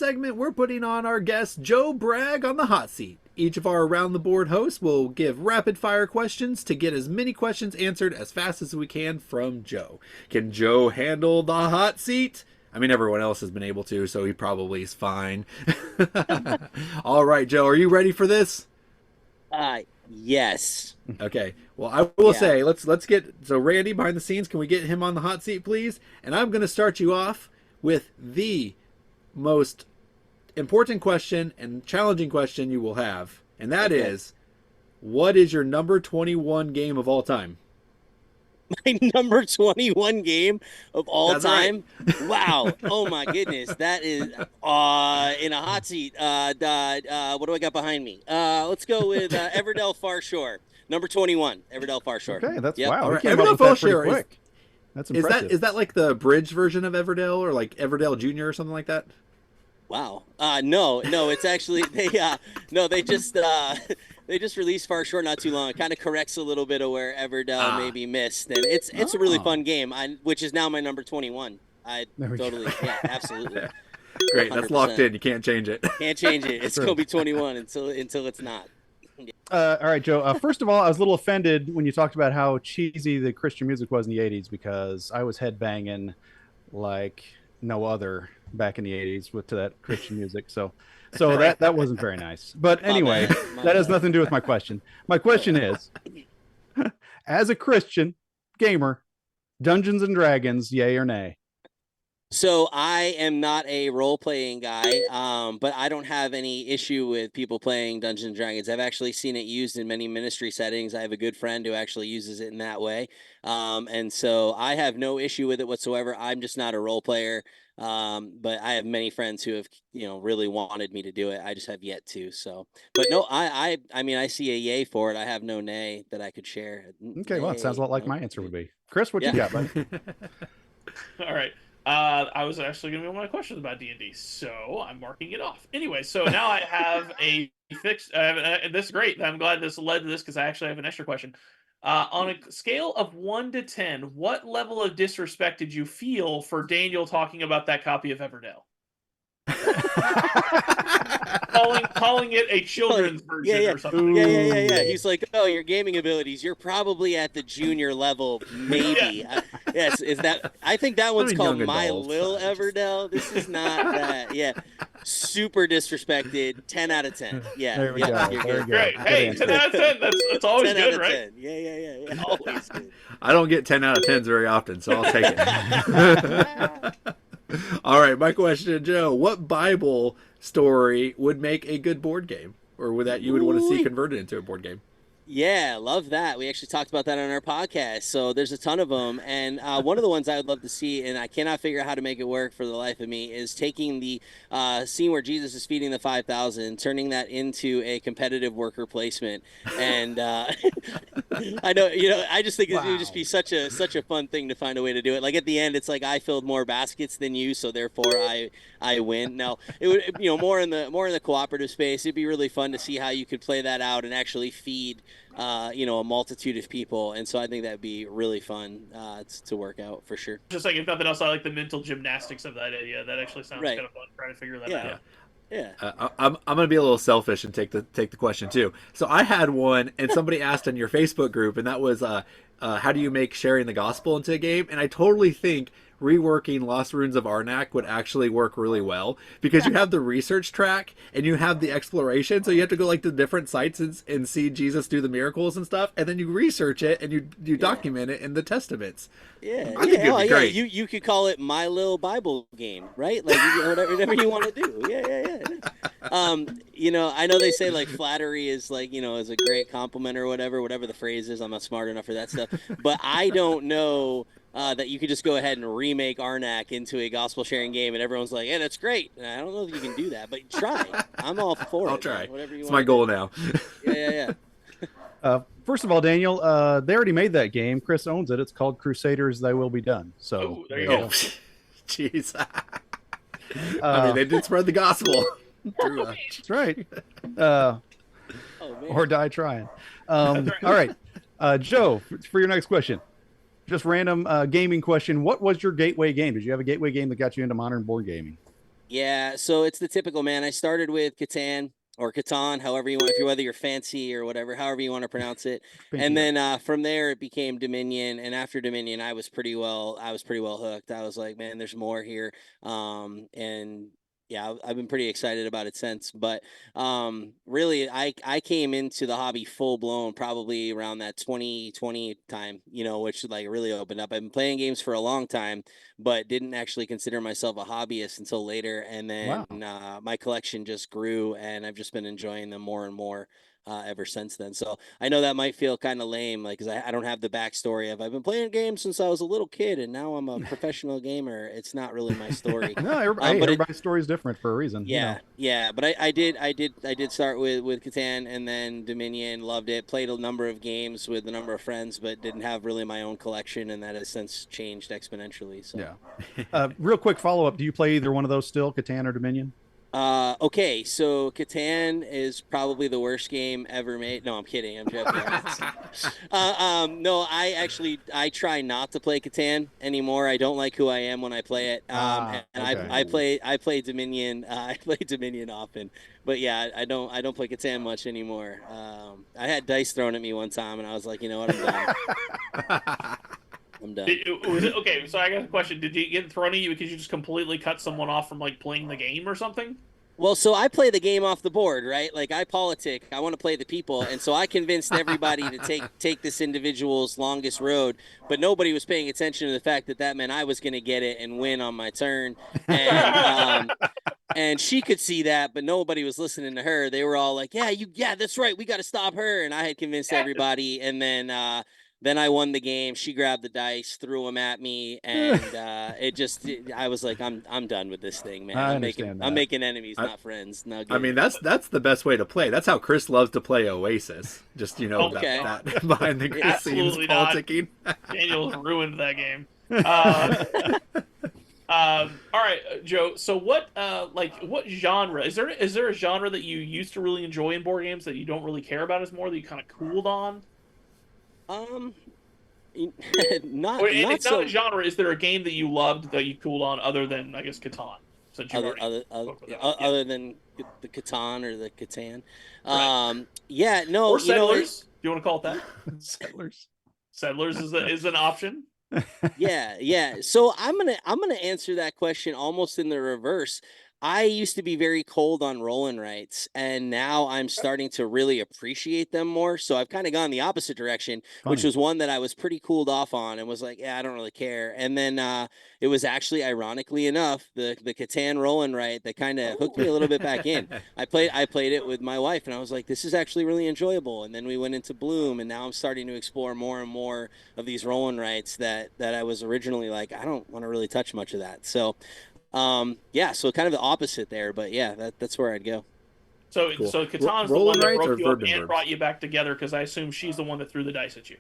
segment, we're putting on our guest Joe Bragg on the hot seat. Each of our around the board hosts will give rapid fire questions to get as many questions answered as fast as we can from Joe. Can Joe handle the hot seat? I mean, everyone else has been able to, so he probably is fine. All right, Joe, are you ready for this? Yes. Okay. Well, I will Yeah. say let's get so Randy behind the scenes. Can we get him on the hot seat, please? And I'm going to start you off with the most important question and challenging question you will have, and that Okay. is, what is your number 21 game of all time? My number 21 game of all That's right. time. Wow. Oh my goodness. That is in a hot seat. What do I got behind me? Let's go with Everdell Far Shore. Number 21, Everdell Far Shore. Okay, that's Yep. wow. All He right. came up Everdell with that pretty Fellshare quick. That's impressive. is that like the bridge version of Everdell or like Everdell Junior or something like that? Wow. No, it's actually they just they just released Far Shore not too long. It kind of corrects a little bit of where Everdell Ah. maybe missed, and it's a really Oh, fun game. Which is now my number 21. I there we totally, go. yeah, absolutely. Great. That's locked 100%. in. You can't change it. Can't change it. It's True. gonna be 21 until it's not. All right, Joe. First of all, I was a little offended when you talked about how cheesy the Christian music was in the '80s because I was headbanging like no other back in the '80s with to that Christian music. So that wasn't very nice. But My anyway, bad. My that has bad. nothing to do with my question. My question is, as a Christian gamer, Dungeons and Dragons, yay or nay? So I am not a role playing guy, but I don't have any issue with people playing Dungeons and Dragons. I've actually seen it used in many ministry settings. I have a good friend who actually uses it in that way, and so I have no issue with it whatsoever. I'm just not a role player, but I have many friends who have really wanted me to do it. I just have yet to. So, but no, I mean I see a yay for it. I have no nay that I could share. Okay, well, it sounds a Nay, lot like no. my answer would be. Chris, what you Yeah. got, bud? All right. I was actually going to be one of my questions about D&D, so I'm marking it off. Anyway, so now I have a fixed. This is great. I'm glad this led to this because I actually have an extra question. On a scale of 1 to 10, what level of disrespect did you feel for Daniel talking about that copy of Everdell? Calling it a children's version yeah. or something. Yeah. He's like, oh, your gaming abilities, you're probably at the junior level, maybe. Yes, is that? I think that one's mean, called young My adults, Lil just- Everdell. This is not that. Yeah, super disrespected. 10 out of 10. Yeah, There we yeah, go. you're There good. we go. Great. Good Hey, answer. 10 out of 10. That's always 10 out good, of right? 10. Yeah. Always good. I don't get 10 out of 10s very often, so I'll take it. All right, my question to Joe: what Bible story would make a good board game, or would that you would want to see Ooh. converted into a board game? Yeah, love that. We actually talked about that on our podcast. So there's a ton of them. And one of the ones I would love to see, and I cannot figure out how to make it work for the life of me, is taking the scene where Jesus is feeding the 5,000, turning that into a competitive worker placement. And I know, I just think it would just Wow. be such a fun thing to find a way to do it. Like at the end, it's like I filled more baskets than you, so therefore I win. No, it would, more in the cooperative space. It'd be really fun to see how you could play that out and actually feed a multitude of people. And so I think that'd be really fun to work out for sure. Just like if nothing else, I like the mental gymnastics of that idea. That actually sounds Right. kind of fun trying to figure that Yeah. out. Yeah. I'm gonna be a little selfish and take the question too. So I had one, and somebody asked in your Facebook group, and that was how do you make sharing the gospel into a game? And I totally think reworking Lost Runes of Arnak would actually work really well because you have the research track and you have the exploration, so you have to go like to different sites and see Jesus do the miracles and stuff, and then you research it and you document it in the testaments. Yeah, I think it'd be great. You could call it My Little Bible Game, right? Like whatever you want to do. Yeah. I know they say like flattery is like is a great compliment or whatever the phrase is. I'm not smart enough for that stuff, but I don't know that you could just go ahead and remake Arnak into a gospel sharing game, and everyone's like, "Yeah, that's great." And I don't know if you can do that, but try. I'm all for it. I'll try. Man. Whatever you It's want my goal now. Yeah. First of all, Daniel, they already made that game. Chris owns it. It's called Crusaders. Thy Will Be Done. So Oh, there you Oh, go. jeez. I mean, they did spread the gospel. Through, That's right. Oh man. Or die trying. All right, Joe, for your next question, just random gaming question. What was your gateway game? Did you have a gateway game that got you into modern board gaming? Yeah, so it's the typical, man. I started with Catan or Catan, however you want, if you whether you're fancy or whatever, however you want to pronounce it. And then from there it became Dominion, and after Dominion, I was pretty well hooked. I was like, man, there's more here. And yeah, I've been pretty excited about it since. But really, I came into the hobby full blown probably around that 2020 time, which like really opened up. I've been playing games for a long time, but didn't actually consider myself a hobbyist until later. And then my collection just grew, and I've just been enjoying them more and more ever since then. So I know that might feel kind of lame, like, because I don't have the backstory of I've been playing games since I was a little kid, and now I'm a professional gamer. It's not really my story. No, everybody's story is different for a reason. Yeah, yeah, but I did start with Catan and then Dominion. Loved it. Played a number of games with a number of friends, but didn't have really my own collection, and that has since changed exponentially. So yeah. Real quick follow up: do you play either one of those still, Catan or Dominion? Okay, so Catan is probably the worst game ever made. No, I'm kidding. I'm joking. No, I try not to play Catan anymore. I don't like who I am when I play it. I play Dominion. I play Dominion often, but yeah, I don't play Catan much anymore. I had dice thrown at me one time, and I was like, you know what, I'm done. I'm done. Okay, so I got a question. Did you get thrown at you because you just completely cut someone off from like playing the game or something? Well, so I play the game off the board, right? Like I politic, I want to play the people, and so I convinced everybody to take this individual's longest road, but nobody was paying attention to the fact that meant I was going to get it and win on my turn, and she could see that, but nobody was listening to her. They were all like, "Yeah, that's right, we got to stop her," and I had convinced everybody, and then I won the game. She grabbed the dice, threw them at me, and I was like, I'm done with this thing, man. I'm making enemies, not friends. No good. I mean, that's the best way to play. That's how Chris loves to play Oasis. Just that behind the scenes politicking. Daniel's ruined that game. All right, Joe. So what genre is there a genre that you used to really enjoy in board games that you don't really care about as more that you kind of cooled on? It's not a genre. Is there a game that you loved that you cooled on other than, I guess, Catan? Other than the Catan or the Catan. Right. No. Or Settlers. Do you want to call it that? Settlers. Settlers is an option. Yeah. So I'm gonna answer that question almost in the reverse. I used to be very cold on roll and writes, and now I'm starting to really appreciate them more. So I've kind of gone the opposite direction, which was one that I was pretty cooled off on and was like, yeah, I don't really care. And then it was actually, ironically enough, the Catan roll and write that kind of hooked me a little bit back in. I played it with my wife, and I was like, this is actually really enjoyable. And then we went into Bloom, and now I'm starting to explore more and more of these roll and writes that I was originally like, I don't want to really touch much of that. So so kind of the opposite there, but yeah, that's where I'd go. So cool. So Catan's the one that broke you up and brought you back together, because I assume she's the one that threw the dice at you.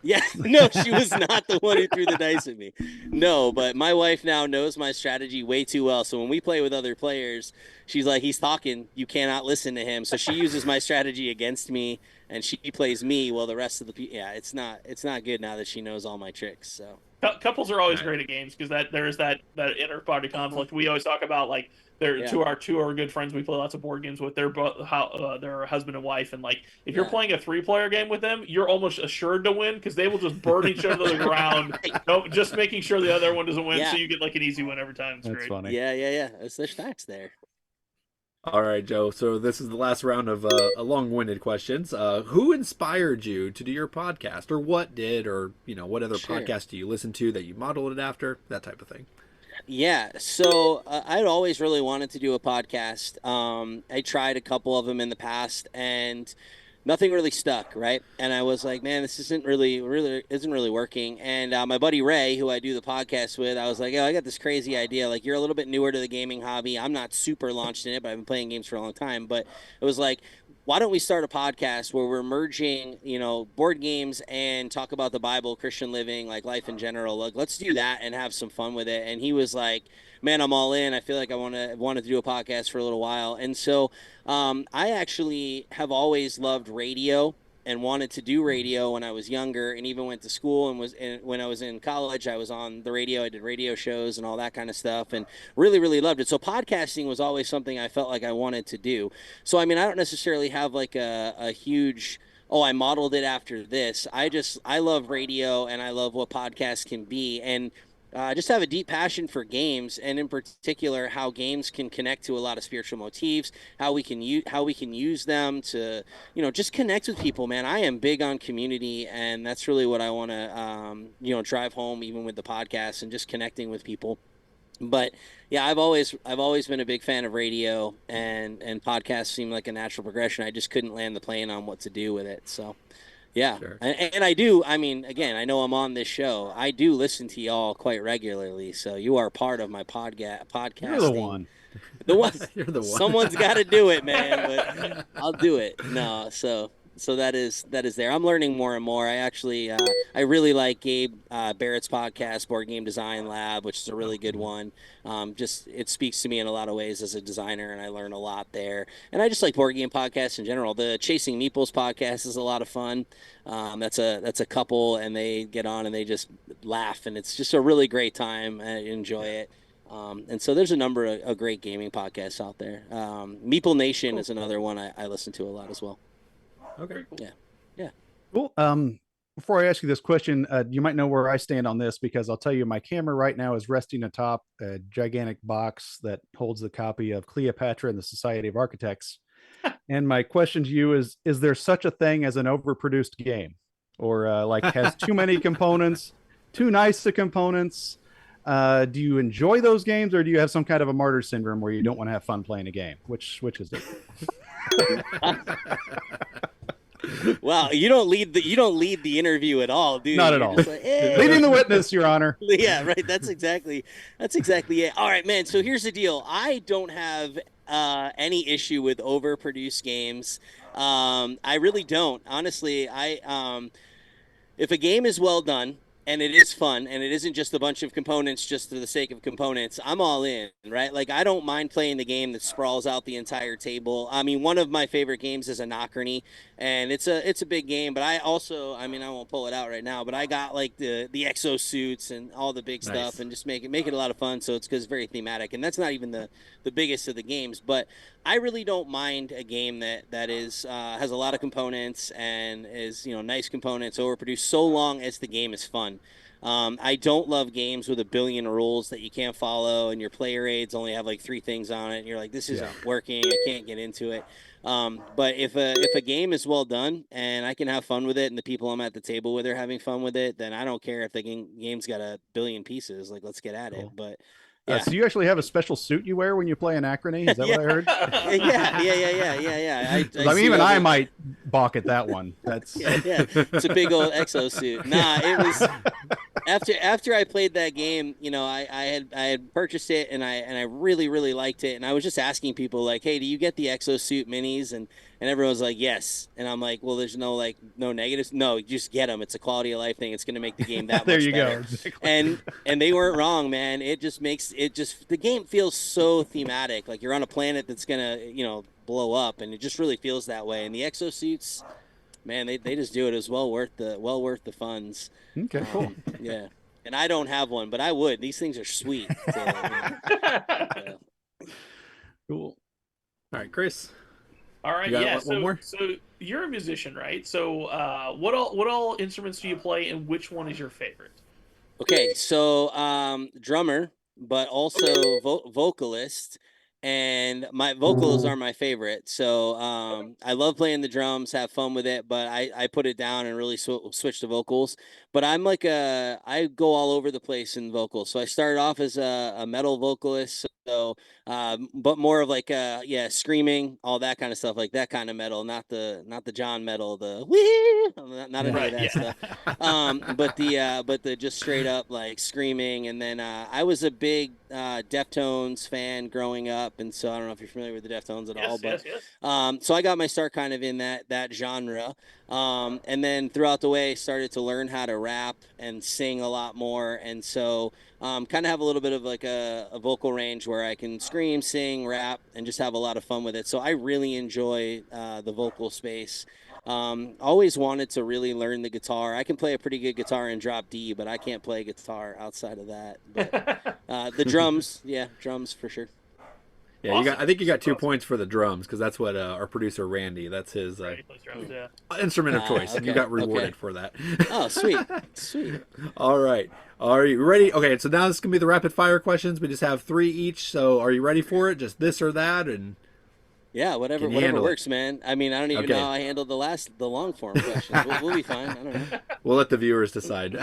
Yeah, no, she was not the one who threw the dice at me. No, but my wife now knows my strategy way too well. So when we play with other players, she's like, he's talking, you cannot listen to him. So she uses my strategy against me, and she plays me while the rest of the people. Yeah, it's not good now that she knows all my tricks. So couples are always great at games, because there is that inter party conflict. We always talk about, like, two are good friends we play lots of board games with. They're husband and wife, and like if you're playing a 3-player game with them, you're almost assured to win, because they will just burn each other to the ground, just making sure the other one doesn't win, so you get like an easy win every time. It's great. Funny. Yeah. There's facts there. All right, Joe. So this is the last round of long-winded questions. Who inspired you to do your podcast, or what did, or what other podcast do you listen to that you modeled it after, that type of thing? Yeah, so I'd always really wanted to do a podcast. I tried a couple of them in the past, and nothing really stuck, right? And I was like, man, this isn't really working. And my buddy Ray, who I do the podcast with, I was like, I got this crazy idea. Like, you're a little bit newer to the gaming hobby. I'm not super launched in it, but I've been playing games for a long time. But it was like, why don't we start a podcast where we're merging, board games and talk about the Bible, Christian living, like life in general. Like, let's do that and have some fun with it. And he was like, man, I'm all in. I feel like I wanted to do a podcast for a little while. And so I actually have always loved radio. and wanted to do radio when I was younger, and even went to school and when I was in college, I was on the radio. I did radio shows and all that kind of stuff, and really, really loved it. So podcasting was always something I felt like I wanted to do. So I mean, I don't necessarily have like a huge, oh, I modeled it after this. I love radio and I love what podcasts can be. And I just have a deep passion for games, and in particular, how games can connect to a lot of spiritual motifs, how we can use them to, just connect with people. Man, I am big on community, and that's really what I want to, drive home, even with the podcast and just connecting with people. But yeah, I've always been a big fan of radio, and podcasts seem like a natural progression. I just couldn't land the plane on what to do with it. So yeah, Sure. and I do. I mean, again, I know I'm on this show. I do listen to y'all quite regularly, so you are part of my podcasting. You're the one. The one. You're the one. Someone's got to do it, man. But I'll do it. No, so that is there. I'm learning more and more. I actually I really like Gabe Barrett's podcast, Board Game Design Lab, which is a really good one. Just it speaks to me in a lot of ways as a designer, and I learn a lot there. And I just like board game podcasts in general. The Chasing Meeples podcast is a lot of fun. That's a couple, and they get on and they just laugh, and it's just a really great time. I enjoy it. And so there's a number of great gaming podcasts out there. Meeple Nation is another one I listen to a lot as well. Okay. Yeah. Cool. Before I ask you this question, you might know where I stand on this, because I'll tell you, my camera right now is resting atop a gigantic box that holds the copy of Cleopatra and the Society of Architects. And my question to you is there such a thing as an overproduced game, or like has too many components, too nice of components? Do you enjoy those games, or do you have some kind of a martyr syndrome where you don't want to have fun playing a game? Which is it? Well, you don't lead the interview at all, do you? Not at You're all. just like, "Hey." Leading the witness, Your Honor. Yeah, right. That's exactly it. All right, man. So here's the deal. I don't have any issue with overproduced games. I really don't. Honestly, if a game is well done and it is fun and it isn't just a bunch of components just for the sake of components, I'm all in, right? Like, I don't mind playing the game that sprawls out the entire table. I mean, one of my favorite games is Anachrony, and it's a big game, but I also, I mean, I won't pull it out right now, but I got like the exosuits and all the big stuff, Nice. and just make it a lot of fun. So it's because it's very thematic, and that's not even the biggest of the games, but I really don't mind a game that is has a lot of components and is, nice components, overproduced, so long as the game is fun. I don't love games with a billion rules that you can't follow, and your player aids only have like 3 things on it, and you're like, this isn't working. I can't get into it. But if a game is well done and I can have fun with it, and the people I'm at the table with are having fun with it, then I don't care if the game's got a billion pieces. Like, let's get at it. But yeah. So you actually have a special suit you wear when you play Anachrony? Is that what I heard? Yeah. I mean, even I might balk at that one. That's yeah. It's a big old exosuit. Nah, it was after I played that game. I had purchased it, and I really, really liked it, and I was just asking people like, hey, do you get the exosuit minis? And everyone's like, yes. And I'm like, well, there's no negatives. No, you just get them. It's a quality of life thing. It's going to make the game that there much you better. go. Exactly. And they weren't wrong, man. The game feels so thematic. Like, you're on a planet that's going to, blow up, and it just really feels that way. And the exosuits, man, they just do it. It was well worth the funds. Okay, cool. Yeah. And I don't have one, but I would. These things are sweet. So, yeah. Cool. All right, Chris. All right, You got yeah. one more? So you're a musician, right? So what all instruments do you play, and which one is your favorite? Okay, so drummer, but also vocalist, and my vocals are my favorite. So I love playing the drums, have fun with it, but I put it down and really switch to vocals. But I go all over the place in vocals. So I started off as a metal vocalist, so but more of like screaming, all that kind of stuff, like that kind of metal, not the John metal, the wee, not any of that stuff. But the just straight up like screaming. And then I was a big Deftones fan growing up, and so I don't know if you're familiar with the Deftones at all, but so I got my start kind of in that genre. And then throughout the way, started to learn how to rap and sing a lot more, and so kind of have a little bit of like a vocal range where I can scream, sing, rap, and just have a lot of fun with it. So I really enjoy the vocal space. Always wanted to really learn the guitar. I can play a pretty good guitar in drop D, but I can't play guitar outside of that. But the drums, yeah, drums for sure. Yeah, Awesome. I think you got 2 points for the drums because that's what our producer Randy. That's his Right, those drums, yeah. instrument of choice, and you Okay, got rewarded okay. for that. Oh, sweet, sweet. All right, are you ready? Okay, so now this is gonna be the rapid fire questions. We just have 3 each. So are you ready for it? Just this or that, and Yeah, can you whatever handle it? works, man. I mean, I don't even Okay. know how I handled the long form questions. We'll be fine. I don't know. We'll let the viewers decide.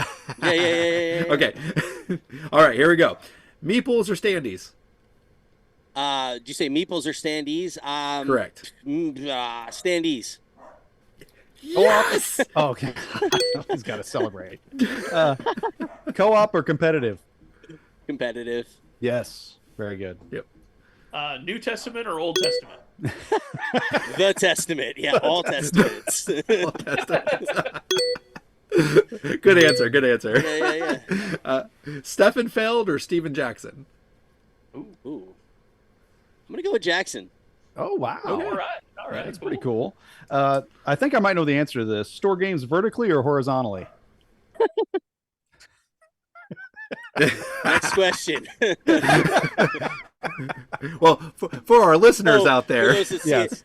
Yeah. Okay. All right, here we go. Meeples or standees? Did you say meeples or standees? Correct. Standees. Yes. Oh, okay. He's got to celebrate. Co-op or competitive? Competitive. Yes. Very good. Yep. New Testament or Old Testament? The Testament. Yeah, all Testaments. Good answer. Good answer. Yeah. Stephen Feld or Steven Jackson? Ooh. I'm gonna go with Jackson. Oh, wow. All right. That's pretty cool. I think I might know the answer to this. Store games vertically or horizontally? Next question. Well, for our listeners out For there, those that see Yes.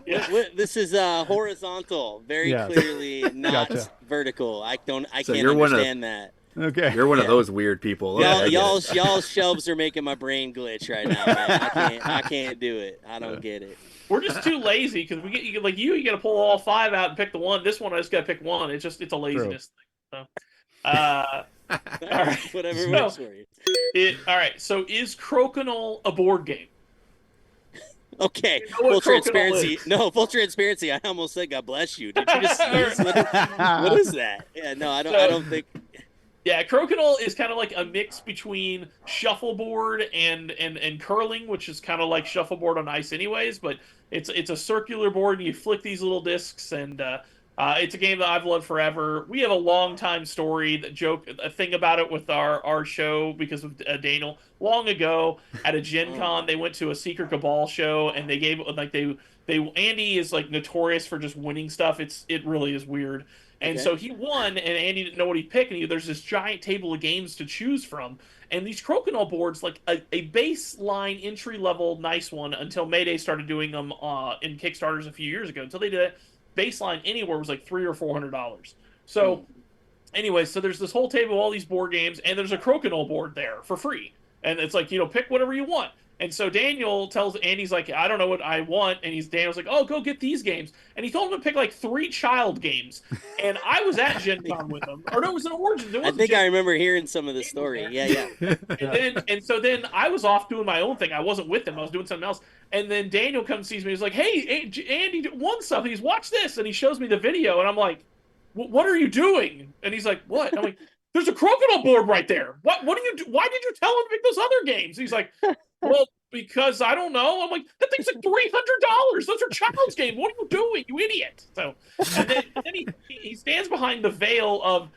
it, this is horizontal, very Yes. clearly not Gotcha. vertical. I So can't you're one of- understand that. Okay. you're one of Yeah. those weird people. Okay, I get it. Y'all's shelves are making my brain glitch right now, man. I can't do it. I don't get it. We're just too lazy because we get you got to pull all 5 out and pick the one. This one I just got to pick one. It's a laziness thing. So, all right. Whatever So, works for you. all right. So is Crokinole a board game? Okay. You know what Full Crokinole transparency. is? No, full transparency. I almost said God bless you. Did you just sneeze? What is that? Yeah, no, I don't think. Yeah, Crokinole is kind of like a mix between shuffleboard and curling, which is kind of like shuffleboard on ice, anyways. But it's a circular board, and you flick these little discs, and it's a game that I've loved forever. We have a long time story, a thing about it with our show because of Daniel. Long ago at a Gen Con, they went to a Secret Cabal show, and they gave Andy is like notorious for just winning stuff. It really is weird. And Okay. so he won, and Andy didn't know what he picked. And there's this giant table of games to choose from. And these Crokinole boards, like a baseline entry-level nice one until Mayday started doing them in Kickstarters a few years ago. Until they did it, baseline anywhere was like $300 or $400. So anyway, so there's this whole table of all these board games, and there's a Crokinole board there for free. And it's like, pick whatever you want. And so Daniel tells Andy's like, I don't know what I want. And Daniel's like, oh, go get these games. And he told him to pick like 3 child games. And I was at Gen Con with him. Or no, it was an Origins. I think I remember hearing some of the story. Yeah. And so then I was off doing my own thing. I wasn't with him. I was doing something else. And then Daniel comes and sees me. He's like, hey, Andy won something. He's watch this. And he shows me the video. And I'm like, what are you doing? And he's like, what? I'm like, there's a Crokinole board right there. What do you do? Why did you tell him to pick those other games? He's like, well, because I don't know. I'm like, that thing's like $300. Those are child's games. What are you doing, you idiot? So, and then he stands behind the veil of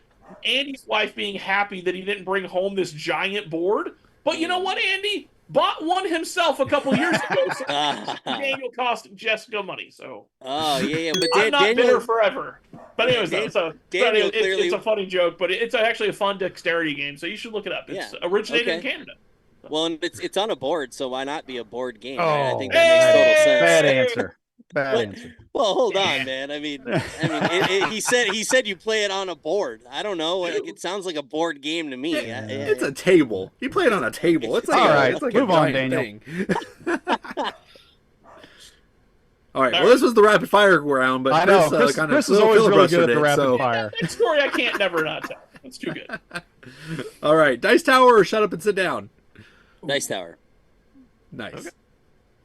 Andy's wife being happy that he didn't bring home this giant board. But you know what, Andy? Bought one himself a couple years ago. So Daniel cost Jessica money. So yeah. But I'm not Daniel bitter forever. But anyways, Daniel clearly... it's a funny joke, but it's actually a fun dexterity game. So you should look it up. It's originated in Canada. Well, and it's on a board, so why not be a board game? Oh, right? I think that makes total sense. Bad answer. Bad answer. Well, hold on, man. I mean, he said you play it on a board. I don't know. It sounds like a board game to me. It's a table. You play it on a table. It's like all right. It's like Move a on, giant Daniel. thing. All right. Well, this was the rapid fire round, but I know. Chris is always really good at the filibustered it, rapid so- fire. That story I can't never not tell. It's too good. All right. Dice Tower or shut up and sit down? Dice Tower. Nice.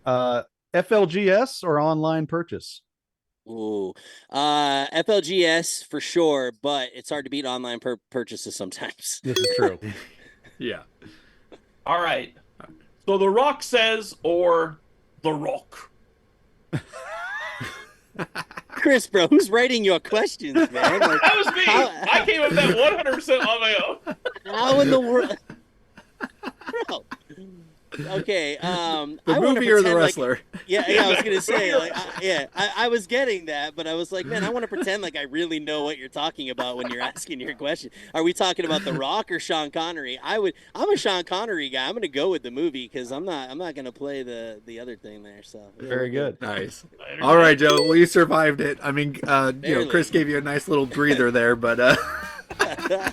Okay. FLGS or online purchase? Ooh, FLGS for sure, but it's hard to beat online purchases sometimes. This is true. Yeah. All right. So The Rock says, or The Rock. Chris, bro, who's writing your questions, man? Like, That was me. I came up with that 100% on my own. how in the world? Bro. Okay. The I want to movie or the pretend like wrestler? yeah, I was gonna say like I was getting that, but I was like, man, I want to pretend like I really know what you're talking about when you're asking your question. Are we talking about The Rock or Sean Connery? I'm a Sean Connery guy. I'm gonna go with the movie because I'm not gonna play the other thing there. So yeah, Very good. Nice. Later, All right, Joe. Joe. Well, you survived it. I mean, Barely. Chris gave you a nice little breather there, but all right. Yeah.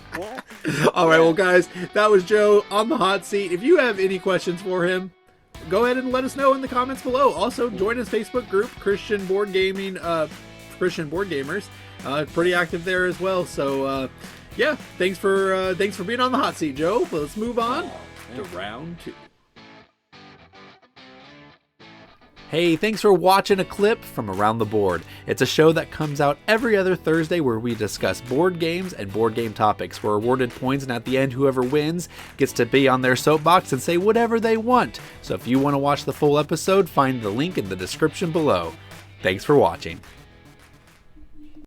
Well, guys, that was Joe on the hot seat. If you have any questions for him, go ahead and let us know in the comments below. Also, join his Facebook group, Christian Board Gaming, Christian Board Gamers. Pretty active there as well. So, yeah, thanks for being on the hot seat, Joe. But let's move on to round 2. Hey, thanks for watching a clip from Around the Board. It's a show that comes out every other Thursday where we discuss board games and board game topics. We're awarded points, and at the end, whoever wins gets to be on their soapbox and say whatever they want. So if you want to watch the full episode, find the link in the description below. Thanks for watching.